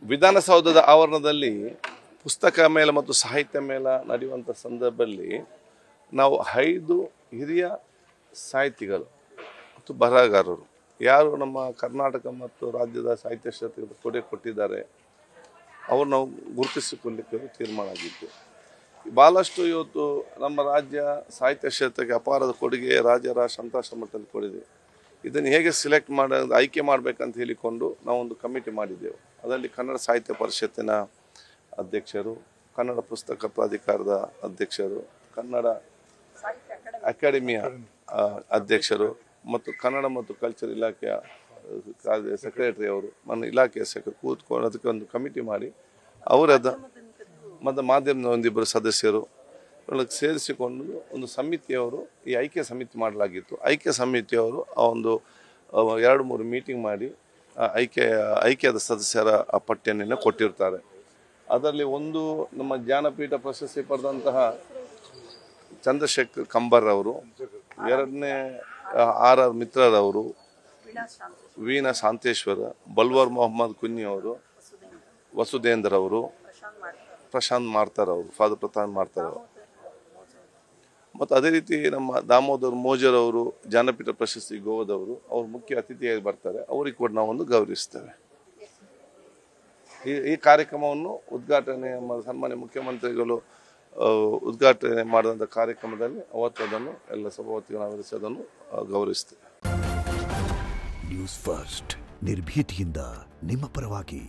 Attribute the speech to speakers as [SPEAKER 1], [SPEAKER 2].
[SPEAKER 1] ವಿಧಾನಸೌಧದ ಆವರಣದಲ್ಲಿ ಪುಸ್ತಕ ಮೇಳ ಮತ್ತು ಸಾಹಿತ್ಯ ಮೇಳ ನಡೆಯುವಂಥ ಸಂದರ್ಭದಲ್ಲಿ ನಾವು 5 ಹಿರಿಯ ಸಾಹಿತಿಗಳು ಮತ್ತು ಬರಹಗಾರರು ಯಾರು ನಮ್ಮ ಕರ್ನಾಟಕ ಮತ್ತು ರಾಜ್ಯದ ಸಾಹಿತ್ಯ ಕ್ಷೇತ್ರದ ಕೊಡುಗೆ ಕೊಟ್ಟಿದ್ದಾರೆ ಅವರು ನಾವು ಗುರುತಿಸಿಕೊಳ್ಳಲಿಕ್ಕೆ ತೀರ್ಮಾನ ಆಗಿತ್ತು. ಭಾಳಷ್ಟು ಇವತ್ತು ನಮ್ಮ ರಾಜ್ಯ ಸಾಹಿತ್ಯ ಕ್ಷೇತ್ರಕ್ಕೆ ಅಪಾರದ ಕೊಡುಗೆ ರಾಜ್ಯ ರಾಷ್ಟ್ರ ಅಂತಾರಾಷ್ಟ್ರೀಯ ಮಟ್ಟದಲ್ಲಿ ಕೊಡಿದೆ. ಇದನ್ನು ಹೇಗೆ ಸಿಲೆಕ್ಟ್ ಆಯ್ಕೆ ಮಾಡಬೇಕಂತ ಹೇಳಿಕೊಂಡು ನಾವೊಂದು ಕಮಿಟಿ ಮಾಡಿದ್ದೆವು. ಅದರಲ್ಲಿ ಕನ್ನಡ ಸಾಹಿತ್ಯ ಪರಿಷತ್ತಿನ ಅಧ್ಯಕ್ಷರು, ಕನ್ನಡ ಪುಸ್ತಕ ಪ್ರಾಧಿಕಾರದ ಅಧ್ಯಕ್ಷರು, ಕನ್ನಡ ಅಕಾಡೆಮಿಯ ಅಧ್ಯಕ್ಷರು ಮತ್ತು ಕನ್ನಡ ಮತ್ತು ಕಲ್ಚರ್ ಇಲಾಖೆಯ ಸೆಕ್ರೆಟರಿ ಅವರು ನನ್ನ ಇಲಾಖೆಯ ಕೂತ್ಕೊಂಡು ಅದಕ್ಕೆ ಒಂದು ಕಮಿಟಿ ಮಾಡಿ ಅವರದ ಮತ್ತು ಮಾಧ್ಯಮದ ಒಂದಿಬ್ಬರು ಸದಸ್ಯರು ಸೇರಿಸಿಕೊಂಡು ಒಂದು ಸಮಿತಿಯವರು ಈ ಆಯ್ಕೆ ಸಮಿತಿ ಮಾಡಲಾಗಿತ್ತು. ಆಯ್ಕೆ ಸಮಿತಿಯವರು ಆ ಒಂದು 2-3 ಮೀಟಿಂಗ್ ಮಾಡಿ ಆಯ್ಕೆಯಾದ ಸದಸ್ಯರ ಆ ಪಟ್ಟಿಯನ್ನು ಕೊಟ್ಟಿರ್ತಾರೆ. ಅದರಲ್ಲಿ ಒಂದು ನಮ್ಮ ಜ್ಞಾನಪೀಠ ಪ್ರಶಸ್ತಿ ಪಡೆದಂತಹ ಚಂದ್ರಶೇಖರ್ ಕಂಬರ್ ಅವರು, 2ನೇ R ಮಿತ್ರರವರು, ವೀಣಾ ಶಾಂತೇಶ್ವರ, ಬಲ್ವರ್ ಮೊಹಮ್ಮದ್ ಕುನ್ನಿ ಅವರು, ವಸುಧೇಂದ್ರ ಅವರು, ಪ್ರಶಾಂತ್ ಮಾರ್ತರ್ ಅವರು, ಫಾದರ್ ಪ್ರಶಾಂತ್ ಮಾರ್ತರ್ ಅವರು ಮತ್ತು ಅದೇ ರೀತಿ ನಮ್ಮ ದಾಮೋದರ್ ಮೋಜರ್ ಅವರು, ಜ್ಞಾನಪೀಠ ಪ್ರಶಸ್ತಿ ಗೋವಾದವರು, ಅವರು ಮುಖ್ಯ ಅತಿಥಿಯಾಗಿ ಬರ್ತಾರೆ. ಅವರಿಗೆ ಕೂಡ ನಾವೊಂದು ಗೌರವಿಸ್ತೇವೆ. ಈ ಕಾರ್ಯಕ್ರಮವನ್ನು ಉದ್ಘಾಟನೆ ಸನ್ಮಾನ್ಯ ಮುಖ್ಯಮಂತ್ರಿಗಳು ಉದ್ಘಾಟನೆ ಮಾಡಿದಂಥ ಕಾರ್ಯಕ್ರಮದಲ್ಲಿ ಅವತ್ತು ಅದನ್ನು ಎಲ್ಲ ಸಭಾಪತಿಗಳು ಆವರಿಸಿ ಅದನ್ನು ಗೌರವಿಸ್ತೇವೆ.
[SPEAKER 2] ನ್ಯೂಸ್ ಫಸ್ಟ್ ನಿರ್ಭೀತಿಯಿಂದ ನಿಮ್ಮ ಪರವಾಗಿ.